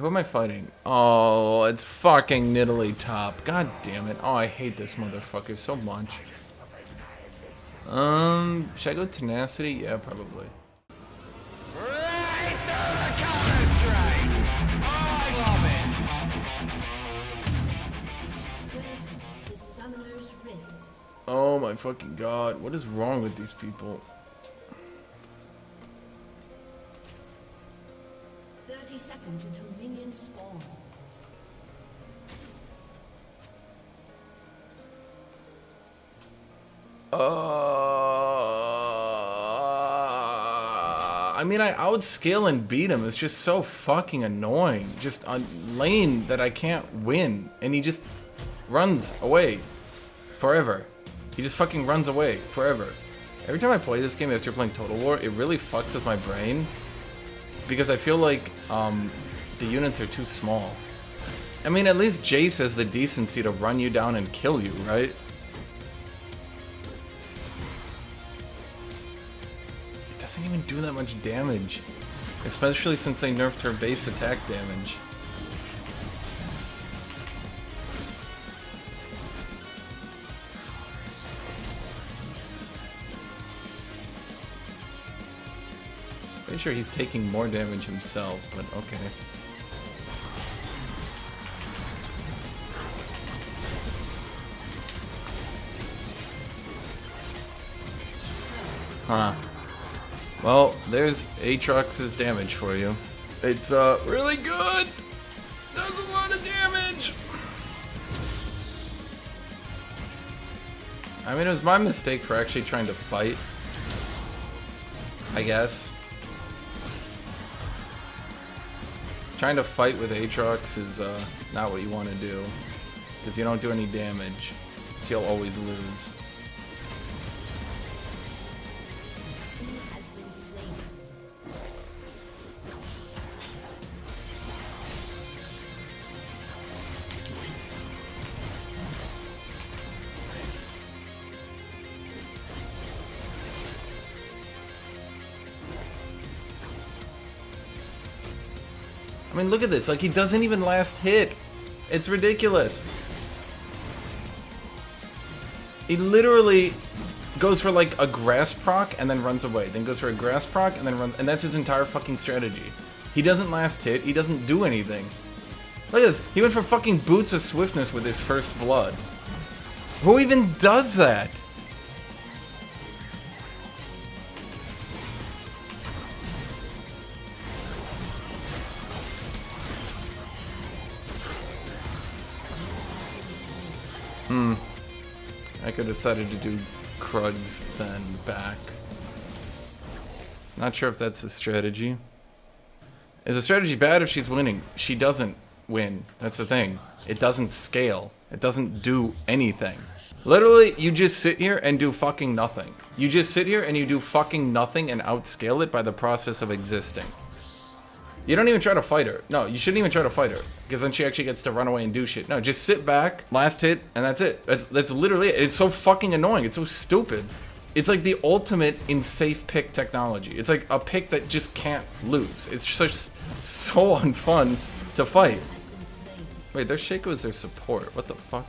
Who am I fighting? Oh, it's fucking Nidalee top. God damn it. Oh, I hate this motherfucker so much. Should I go tenacity? Yeah, probably. Right through the counter strike. Oh, I love it. The Summoner's Rift. Oh my fucking god. What is wrong with these people? 30 seconds until minions spawn. I mean, I outscale and beat him. It's just so fucking annoying. Just a lane that I can't win. And he just runs away forever. He just fucking runs away forever. Every time I play this game after playing Total War, it really fucks with my brain. Because I feel like the units are too small. I mean, at least Jace has the decency to run you down and kill you, right? Doesn't even do that much damage, especially since they nerfed her base attack damage. Pretty sure he's taking more damage himself, but okay. Huh. Well, there's Aatrox's damage for you. It's really good! Does a lot of damage! I mean, it was my mistake for actually trying to fight, I guess. Trying to fight with Aatrox is not what you want to do, because you don't do any damage, so you'll always lose. I mean, look at this. Like, he doesn't even last hit. It's ridiculous. He literally goes for, like, a grass proc and then runs away. Then goes for a grass proc and then runs... And that's his entire fucking strategy. He doesn't last hit. He doesn't do anything. Look at this. He went for fucking Boots of Swiftness with his first blood. Who even does that? I could have decided to do Krugs then back. Not sure if that's the strategy. Is the strategy bad if she's winning? She doesn't win. That's the thing. It doesn't scale. It doesn't do anything. Literally, you just sit here and do fucking nothing. You just sit here and you do fucking nothing and outscale it by the process of existing. You don't even try to fight her. No, you shouldn't even try to fight her. Because then she actually gets to run away and do shit. No, just sit back, last hit, and that's it. That's literally it. It's so fucking annoying. It's so stupid. It's like the ultimate in safe pick technology. It's like a pick that just can't lose. It's just so unfun to fight. Wait, their Shaco is their support. What the fuck?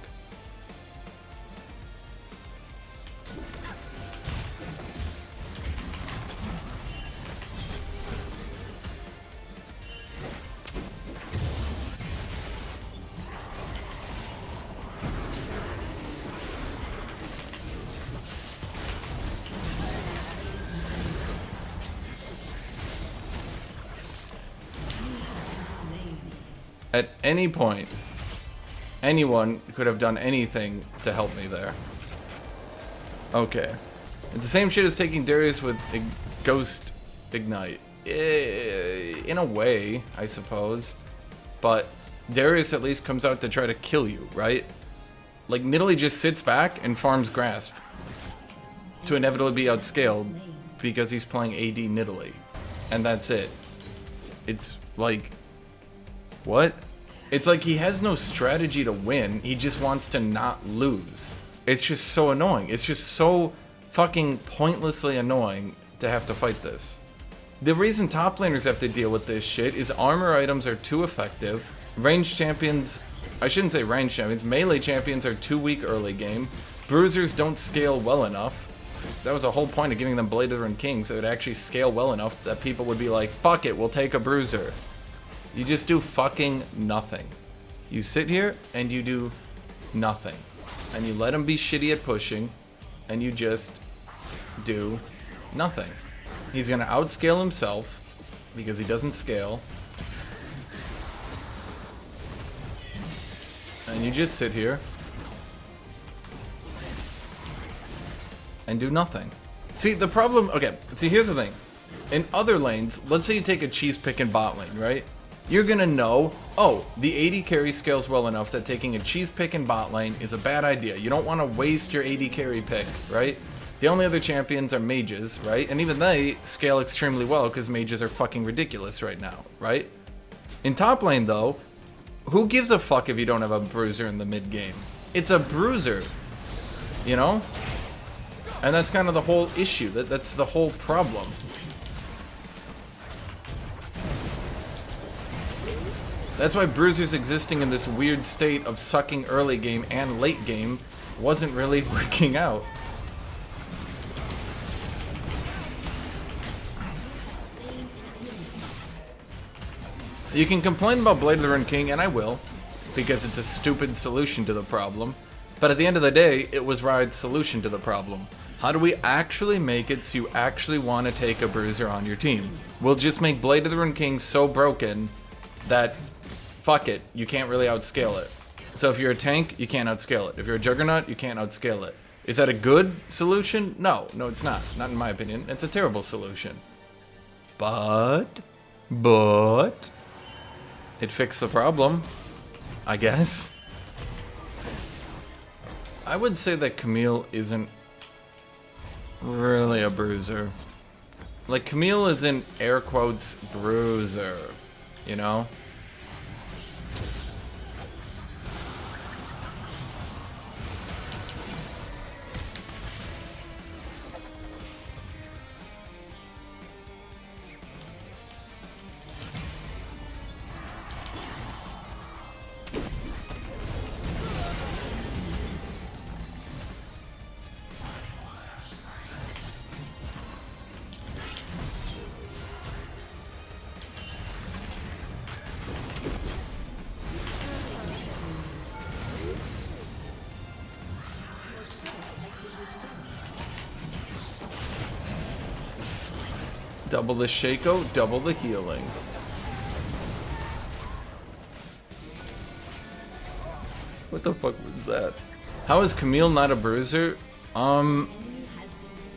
At any point, anyone could have done anything to help me there. Okay. It's the same shit as taking Darius with a Ghost Ignite. In a way, I suppose. But Darius at least comes out to try to kill you, right? Like, Nidalee just sits back and farms Grasp to inevitably be outscaled because he's playing AD Nidalee. And that's it. It's like... What? It's like he has no strategy to win, he just wants to not lose. It's just so annoying. It's just so fucking pointlessly annoying to have to fight this. The reason top laners have to deal with this shit is armor items are too effective. Ranged champions, I shouldn't say ranged champions, melee champions are too weak early game. Bruisers don't scale well enough. That was the whole point of giving them Blade of the Rune Kings, so it would actually scale well enough that people would be like, fuck it, we'll take a bruiser. You just do fucking nothing. You sit here and you do nothing. And you let him be shitty at pushing, and you just do nothing. He's gonna outscale himself because he doesn't scale. And you just sit here and do nothing. See, the problem, okay, see, here's the thing. In other lanes, let's say you take a cheese pick in bot lane, right? You're gonna know, oh, the AD carry scales well enough that taking a cheese pick in bot lane is a bad idea. You don't want to waste your AD carry pick, right? The only other champions are mages, right? And even they scale extremely well because mages are fucking ridiculous right now, right? In top lane, though, who gives a fuck if you don't have a bruiser in the mid game? It's a bruiser, you know? And that's kind of the whole issue. That's the whole problem. That's why bruisers existing in this weird state of sucking early game and late game wasn't really working out. You can complain about Blade of the Rune King, and I will, because it's a stupid solution to the problem. But at the end of the day, it was Riot's solution to the problem. How do we actually make it so you actually want to take a bruiser on your team? We'll just make Blade of the Rune King so broken that, fuck it, you can't really outscale it. So if you're a tank, you can't outscale it. If you're a juggernaut, you can't outscale it. Is that a good solution? No, it's not. Not in my opinion. It's a terrible solution. But... it fixed the problem, I guess. I would say that Camille isn't really a bruiser. Like, Camille isn't air quotes bruiser, you know? Double the Shaco, double the healing. What the fuck was that? How is Camille not a bruiser?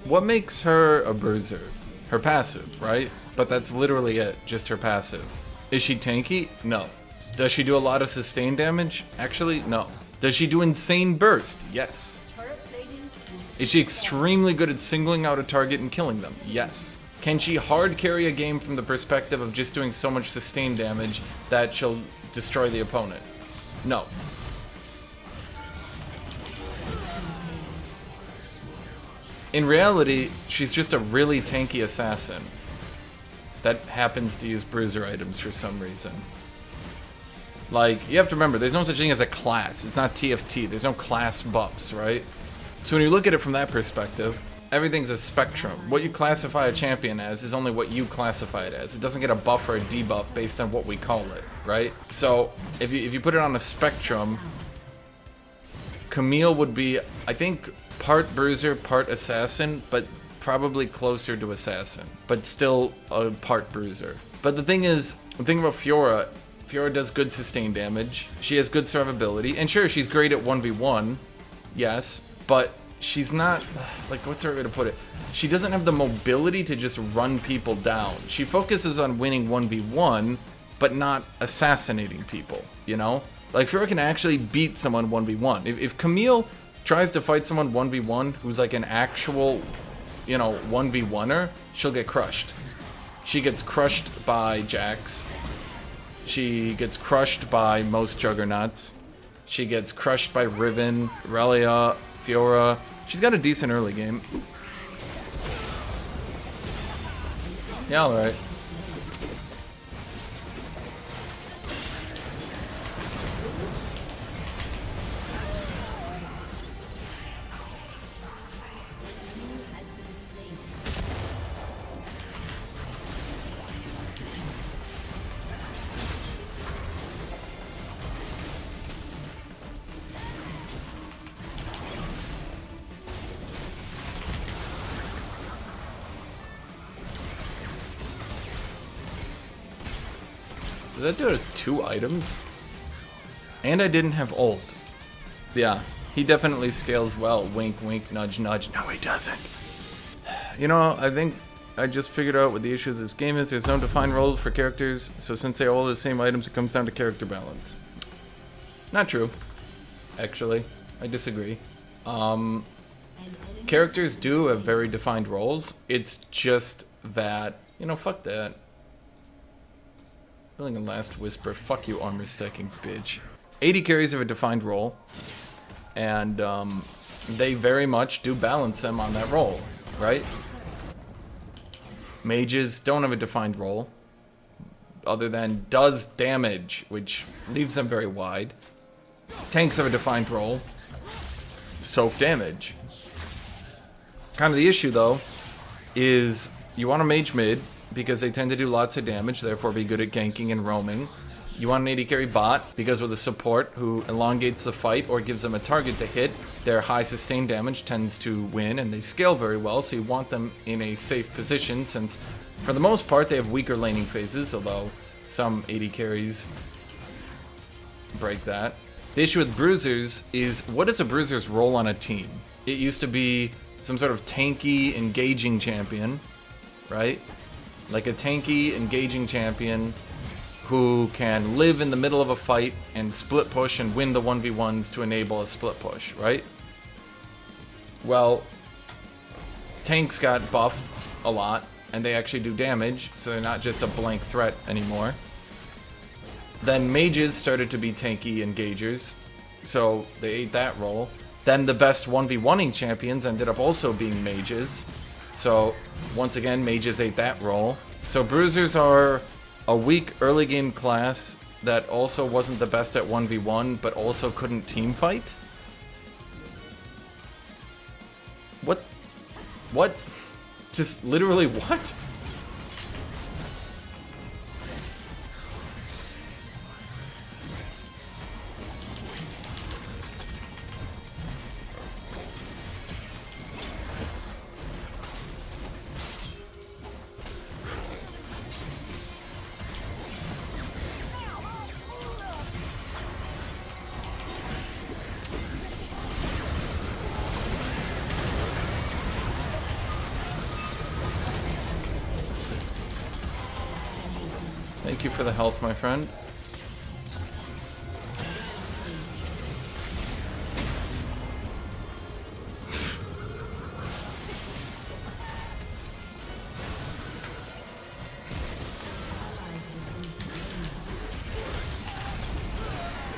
What makes her a bruiser? Her passive, right? But that's literally it, just her passive. Is she tanky? No. Does she do a lot of sustained damage? Actually, no. Does she do insane burst? Yes. Is she extremely good at singling out a target and killing them? Yes. Can she hard carry a game from the perspective of just doing so much sustained damage that she'll destroy the opponent? No. In reality, she's just a really tanky assassin that happens to use bruiser items for some reason. Like, you have to remember, there's no such thing as a class. It's not TFT. There's no class buffs, right? So when you look at it from that perspective, everything's a spectrum. What you classify a champion as is only what you classify it as. It doesn't get a buff or a debuff based on what we call it, right? So if you put it on a spectrum, Camille would be, I think, part bruiser, part assassin, but probably closer to assassin, but still a part bruiser. But the thing is, the thing about Fiora does good sustained damage. She has good survivability, and sure, she's great at 1v1, yes, but she's not, like, what's the right way to put it? She doesn't have the mobility to just run people down. She focuses on winning 1v1, but not assassinating people, you know? Like, Fiora can actually beat someone 1v1. If Camille tries to fight someone 1v1 who's like an actual, you know, 1v1er, she'll get crushed. She gets crushed by Jax. She gets crushed by most Juggernauts. She gets crushed by Riven, Relia, Fiora. She's got a decent early game. Yeah, alright. Has been slain. Did that do it 2 items? And I didn't have ult. Yeah, he definitely scales well. Wink, wink, nudge, nudge. No, he doesn't. You know, I think I just figured out what the issue of this game is. There's no defined roles for characters, so since they all have the same items, it comes down to character balance. Not true. Actually, I disagree. Characters do have very defined roles. It's just that, you know, fuck that. Feeling a last whisper. Fuck you, armor stacking bitch. 80 carries have a defined role, and they very much do balance them on that role, right? Mages don't have a defined role, other than does damage, which leaves them very wide. Tanks have a defined role, soak damage. Kind of the issue, though, is you want a mage mid, because they tend to do lots of damage, therefore be good at ganking and roaming. You want an AD carry bot, because with a support who elongates the fight or gives them a target to hit, their high sustained damage tends to win, and they scale very well, so you want them in a safe position, since for the most part they have weaker laning phases, although some AD carries break that. The issue with Bruisers is, what is a Bruiser's role on a team? It used to be some sort of tanky, engaging champion, right? Like a tanky, engaging champion who can live in the middle of a fight and split push and win the 1v1s to enable a split push, right? Well, tanks got buffed a lot, and they actually do damage, so they're not just a blank threat anymore. Then mages started to be tanky engagers, so they ate that role. Then the best 1v1ing champions ended up also being mages, so once again, mages ate that role. So Bruisers are a weak early game class that also wasn't the best at 1v1, but also couldn't team fight? What? What? Just literally what? Thank you for the health, my friend.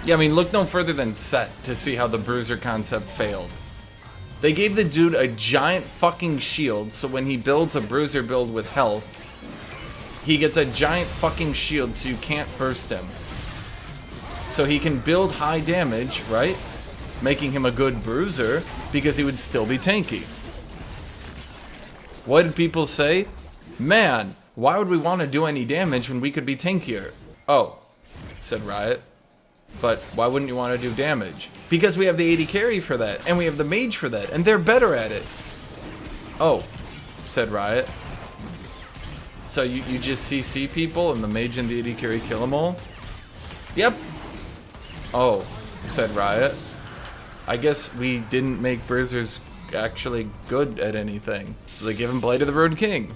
Yeah, I mean, look no further than Set to see how the Bruiser concept failed. They gave the dude a giant fucking shield, so when he builds a Bruiser build with health, he gets a giant fucking shield so you can't burst him. So he can build high damage, right? Making him a good Bruiser, because he would still be tanky. What did people say? Man, why would we want to do any damage when we could be tankier? Oh, said Riot. But why wouldn't you want to do damage? Because we have the AD carry for that, and we have the mage for that, and they're better at it. Oh, said Riot. So you just CC people and the mage and the AD carry kill them all? Yep. Oh, said Riot. I guess we didn't make Bruisers actually good at anything. So they give him Blade of the Road King.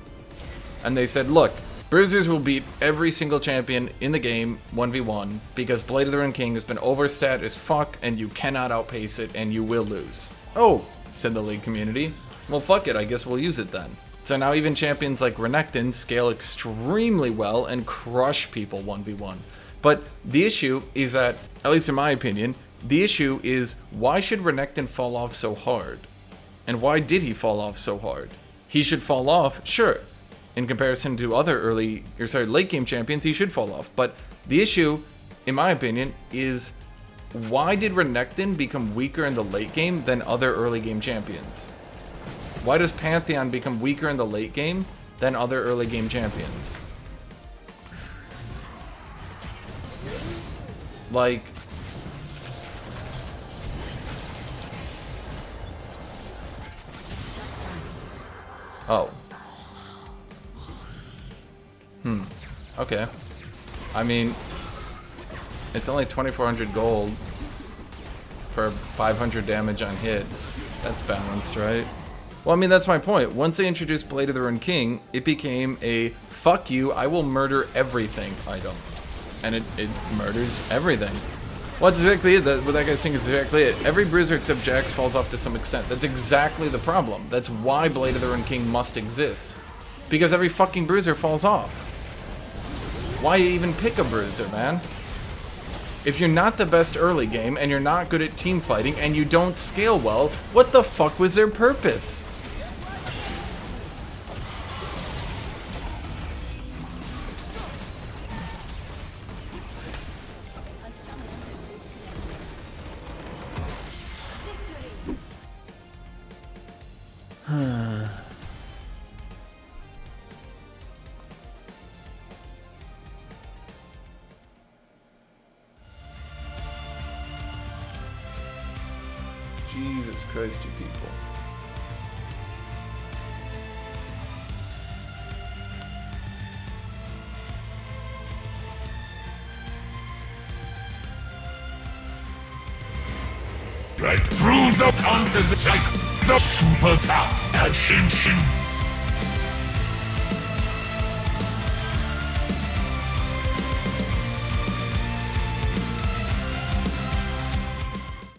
And they said, look, Bruisers will beat every single champion in the game 1v1 because Blade of the Rune King has been overstat as fuck and you cannot outpace it and you will lose. Oh, said the League community. Well, fuck it, I guess we'll use it then. So now even champions like Renekton scale extremely well and crush people 1v1. But the issue is that, at least in my opinion, the issue is why should Renekton fall off so hard? And why did he fall off so hard? He should fall off, sure. in comparison to other late game champions, he should fall off. But the issue, in my opinion, is why did Renekton become weaker in the late game than other early game champions? Why does Pantheon become weaker in the late game than other early game champions? Like, oh. Okay. I mean, it's only 2,400 gold for 500 damage on hit. That's balanced, right? Well, I mean, that's my point. Once they introduced Blade of the Ruined King, it became a fuck you, I will murder everything item. And it murders everything. Well, that's exactly it. What that guy's saying is exactly it. Every bruiser except Jax falls off to some extent. That's exactly the problem. That's why Blade of the Ruined King must exist. Because every fucking bruiser falls off. Why even pick a bruiser, man? If you're not the best early game, and you're not good at team fighting, and you don't scale well, what the fuck was their purpose? Jesus Christ, you people. Right through the counters like the super tap Hashinshin.